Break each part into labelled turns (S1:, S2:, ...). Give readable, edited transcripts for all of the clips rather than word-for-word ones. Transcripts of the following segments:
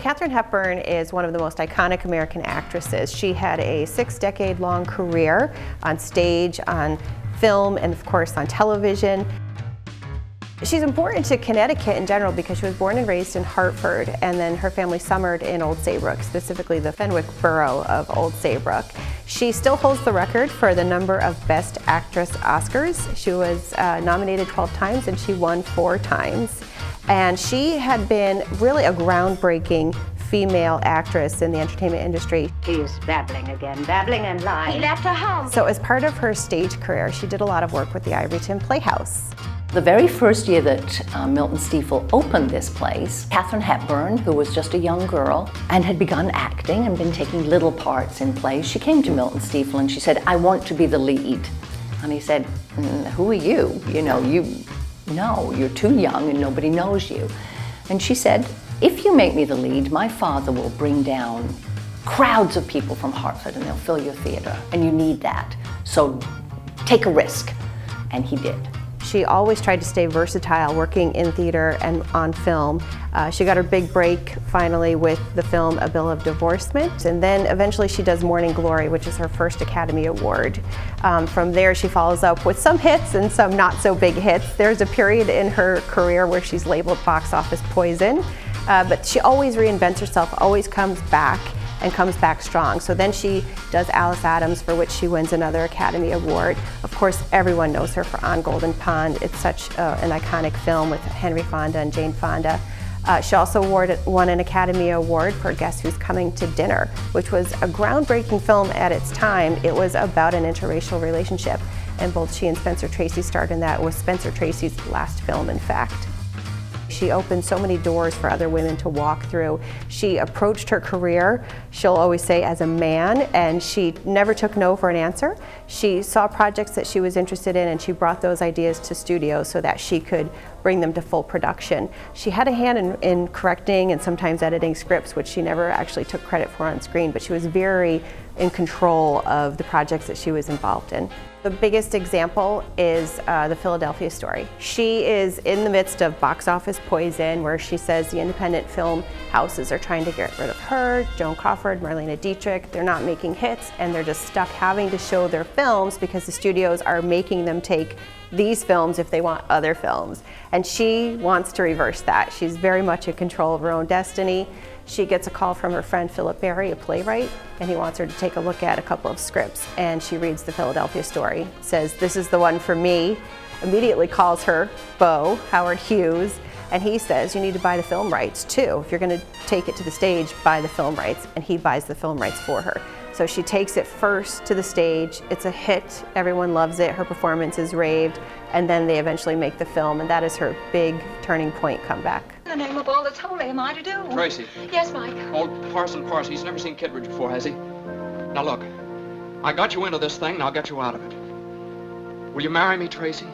S1: Katharine Hepburn is one of the most iconic American actresses. She had a 6-decade-long career on stage, on film, and of course on television. She's important to Connecticut in general because she was born and raised in Hartford, and then her family summered in Old Saybrook, specifically the Fenwick borough of Old Saybrook. She still holds the record for the number of Best Actress Oscars. She was nominated 12 times and she won 4 times. And she had been really a groundbreaking female actress in the entertainment industry.
S2: He's babbling again, babbling and lying. He left her home.
S1: So as part of her stage career, she did a lot of work with the Ivoryton Playhouse.
S3: The very first year that Milton Stiefel opened this place, Katharine Hepburn, who was just a young girl and had begun acting and been taking little parts in plays, she came to Milton Stiefel and she said, "I want to be the lead." And he said, "Who are you? No, you're too young and nobody knows you." And she said, "If you make me the lead, my father will bring down crowds of people from Hartford and they'll fill your theater, and you need that. So take a risk." And he did.
S1: She always tried to stay versatile, working in theater and on film. She got her big break finally with the film A Bill of Divorcement, and then eventually she does Morning Glory, which is her first Academy Award. From there she follows up with some hits and some not so big hits. There's a period in her career where she's labeled box office poison, but she always reinvents herself, always comes back and comes back strong. So then she does Alice Adams, for which she wins another Academy Award. Of course, everyone knows her for On Golden Pond. It's such an iconic film with Henry Fonda and Jane Fonda. She also won an Academy Award for Guess Who's Coming to Dinner, which was a groundbreaking film at its time. It was about an interracial relationship, and both she and Spencer Tracy starred in that. It was Spencer Tracy's last film, in fact. She opened so many doors for other women to walk through. She approached her career, she'll always say, as a man, and she never took no for an answer. She saw projects that she was interested in and she brought those ideas to studios so that she could bring them to full production. She had a hand in correcting and sometimes editing scripts, which she never actually took credit for on screen, but she was very in control of the projects that she was involved in. The biggest example is the Philadelphia Story. She is in the midst of box office poison, where she says the independent film houses are trying to get rid of her, Joan Crawford, Marlene Dietrich. They're not making hits and they're just stuck having to show their films because the studios are making them take these films if they want other films. And she wants to reverse that. She's very much in control of her own destiny. She gets a call from her friend Philip Barry, a playwright, and he wants her to take a look at a couple of scripts. And she reads the Philadelphia Story, says, "This is the one for me," immediately calls her beau, Howard Hughes, and he says, "You need to buy the film rights too. If you're going to take it to the stage, buy the film rights." And he buys the film rights for her. So she takes it first to the stage. It's a hit. Everyone loves it. Her performance is raved. And then they eventually make the film, and that is her big turning point comeback.
S4: In the name of all that's holy, am I to do?
S5: Tracy.
S4: Yes, Mike.
S5: Old Parson Parson, he's never seen Kittredge before, has he? Now look, I got you into this thing, now I'll get you out of it. Will you marry me, Tracy?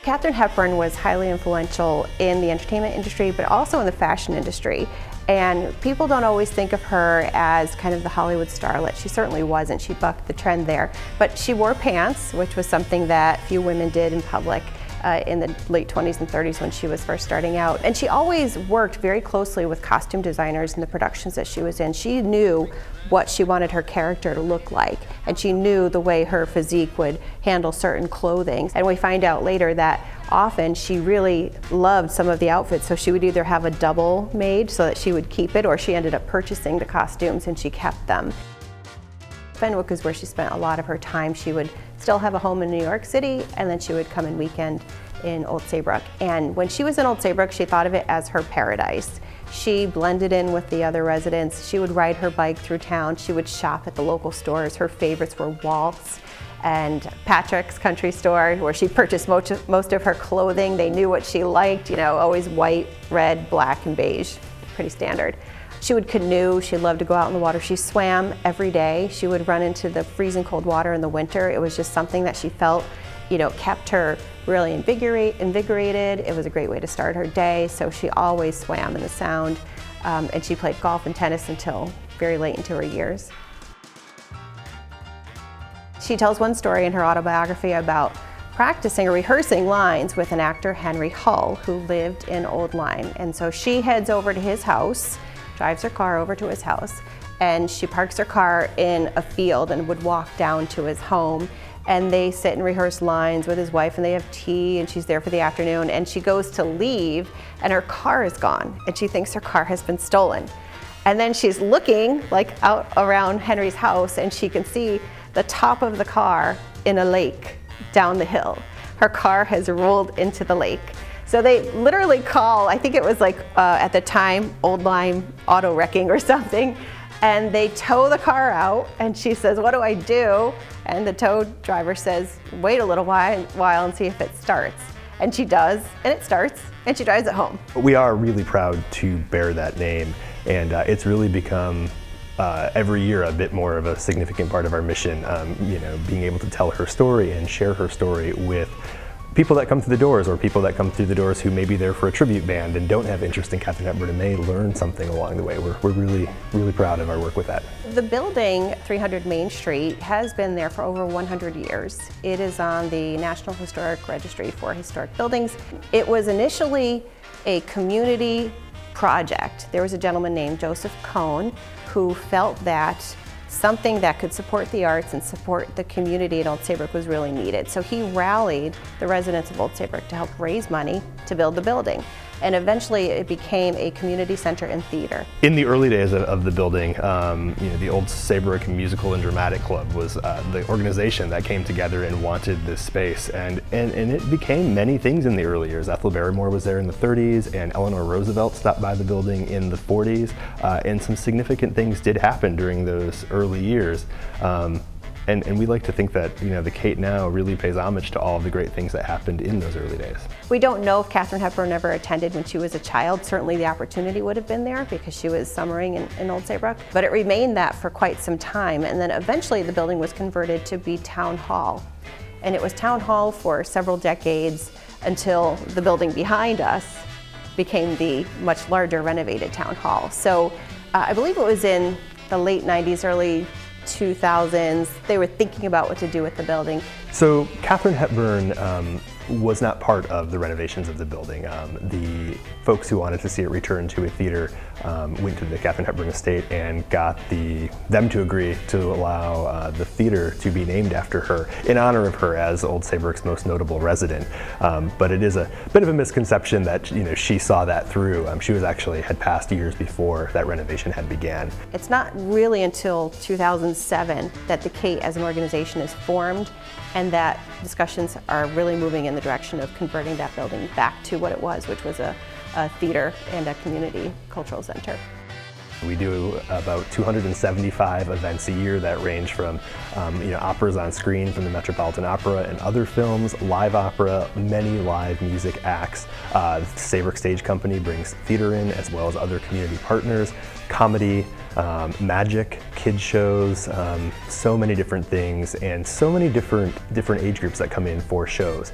S1: Katharine Hepburn was highly influential in the entertainment industry, but also in the fashion industry. And people don't always think of her as kind of the Hollywood starlet. She certainly wasn't. She bucked the trend there. But she wore pants, which was something that few women did in public in the late 20s and 30s when she was first starting out. And she always worked very closely with costume designers in the productions that she was in. She knew what she wanted her character to look like, and she knew the way her physique would handle certain clothing. And we find out later that often she really loved some of the outfits, so she would either have a double made so that she would keep it, or she ended up purchasing the costumes and she kept them. Fenwick is where she spent a lot of her time. She would still have a home in New York City, and then she would come and weekend in Old Saybrook. And when she was in Old Saybrook, she thought of it as her paradise. She blended in with the other residents. She would ride her bike through town. She would shop at the local stores. Her favorites were Waltz and Patrick's Country Store, where she purchased most of her clothing. They knew what she liked, always white, red, black, and beige, pretty standard. She would canoe. She loved to go out in the water. She swam every day. She would run into the freezing cold water in the winter. It was just something that she felt, kept her really invigorated. It was a great way to start her day, so she always swam in the Sound, and she played golf and tennis until very late into her years. She tells one story in her autobiography about practicing or rehearsing lines with an actor, Henry Hull, who lived in Old Lyme. And so she heads over to his house, drives her car over to his house, and she parks her car in a field and would walk down to his home. And they sit and rehearse lines with his wife, and they have tea, and she's there for the afternoon, and she goes to leave and her car is gone, and she thinks her car has been stolen. And then she's looking like out around Henry's house, and she can see the top of the car in a lake down the hill. Her car has rolled into the lake. So they literally call, I think it was like at the time, Old Lyme auto wrecking or something, and they tow the car out, and she says, "What do I do?" And the tow driver says, "Wait a little while and see if it starts." And she does, and it starts, and she drives it home.
S6: We are really proud to bear that name, and it's really become every year a bit more of a significant part of our mission, you know, being able to tell her story and share her story with people that come through the doors, or people that come through the doors who may be there for a tribute band and don't have interest in Katharine Hepburn and may learn something along the way. We're really, really proud of our work with that.
S1: The building, 300 Main Street, has been there for over 100 years. It is on the National Historic Registry for Historic Buildings. It was initially a community project. There was a gentleman named Joseph Cohn who felt that something that could support the arts and support the community in Old Saybrook was really needed. So he rallied the residents of Old Saybrook to help raise money to build the building. And eventually it became a community center and theater.
S6: In the early days of the building, you know, the Old Saybrook Musical and Dramatic Club was the organization that came together and wanted this space. And it became many things in the early years. Ethel Barrymore was there in the 30s, and Eleanor Roosevelt stopped by the building in the 40s. And some significant things did happen during those early years. And we like to think that, you know, the Kate now really pays homage to all of the great things that happened in those early days.
S1: We don't know if Katharine Hepburn ever attended when she was a child. Certainly the opportunity would have been there because she was summering in Old Saybrook. But it remained that for quite some time. And then eventually the building was converted to be Town Hall. And it was Town Hall for several decades until the building behind us became the much larger renovated Town Hall. So I believe it was in the late 90s, early 2000s, they were thinking about what to do with the building.
S6: So Katharine Hepburn was not part of the renovations of the building. The folks who wanted to see it return to a theater went to the Katharine Hepburn estate and got them to agree to allow the theater to be named after her in honor of her as Old Saybrook's most notable resident. But it is a bit of a misconception that, you know, she saw that through. She was actually had passed years before that renovation had began.
S1: It's not really until 2007 that the Kate as an organization is formed, and that discussions are really moving in the direction of converting that building back to what it was, which was a theater and a community cultural center.
S6: We do about 275 events a year that range from you know, operas on screen from the Metropolitan Opera and other films, live opera, many live music acts. The Saybrook Stage Company brings theater in, as well as other community partners, comedy, magic, kid shows, so many different things, and so many different age groups that come in for shows.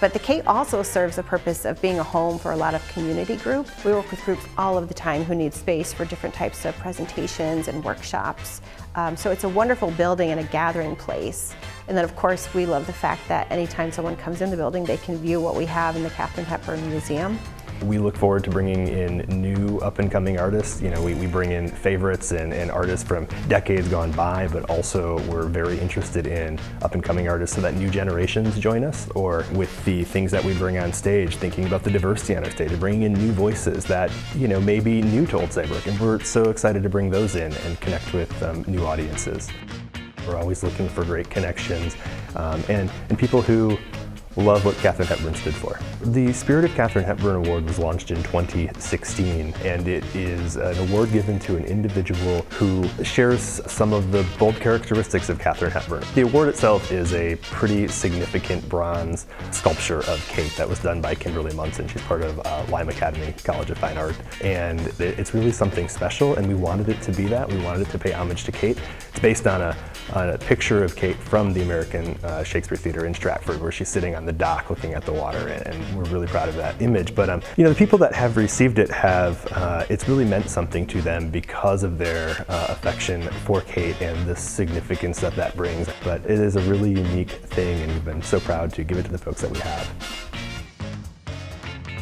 S1: But the Kate also serves the purpose of being a home for a lot of community groups. We work with groups all of the time who need space for different types of presentations and workshops. So it's a wonderful building and a gathering place. And then of course we love the fact that anytime someone comes in the building, they can view what we have in the Katharine Hepburn Museum.
S6: We look forward to bringing in new up-and-coming artists. You know, we bring in favorites and artists from decades gone by, but also we're very interested in up-and-coming artists so that new generations join us, or with the things that we bring on stage, thinking about the diversity on our stage, bringing in new voices that, you know, may be new to Old Saybrook, and we're so excited to bring those in and connect with new audiences. We're always looking for great connections and people who love what Katharine Hepburn stood for. The Spirit of Katharine Hepburn Award was launched in 2016, and it is an award given to an individual who shares some of the bold characteristics of Katharine Hepburn. The award itself is a pretty significant bronze sculpture of Kate that was done by Kimberly Munson. She's part of Lyme Academy College of Fine Art, and it's really something special, and we wanted it to be that. We wanted it to pay homage to Kate. It's based on a picture of Kate from the American Shakespeare Theater in Stratford, where she's sitting on the dock looking at the water, and we're really proud of that image. But the people that have received it it's really meant something to them because of their affection for Kate and the significance that brings. But it is a really unique thing, and we've been so proud to give it to the folks that we have.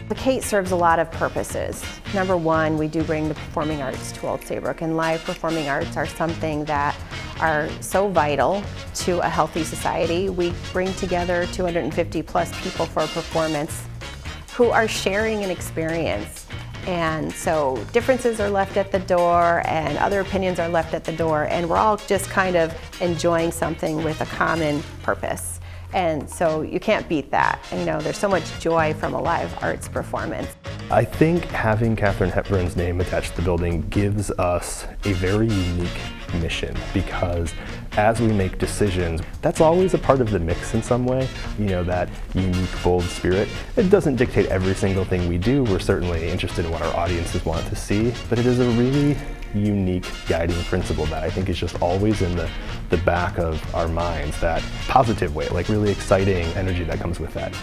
S1: The Kate serves a lot of purposes. Number one, we do bring the performing arts to Old Saybrook, and live performing arts are something that are so vital to a healthy society. We bring together 250 plus people for a performance who are sharing an experience. And so differences are left at the door and other opinions are left at the door, and we're all just kind of enjoying something with a common purpose. And so you can't beat that. There's so much joy from a live arts performance.
S6: I think having Katharine Hepburn's name attached to the building gives us a very unique mission, because as we make decisions, that's always a part of the mix in some way. That unique, bold spirit. It doesn't dictate every single thing we do. We're certainly interested in what our audiences want to see, but it is a really unique guiding principle that I think is just always in the back of our minds, that positive way, like really exciting energy that comes with that.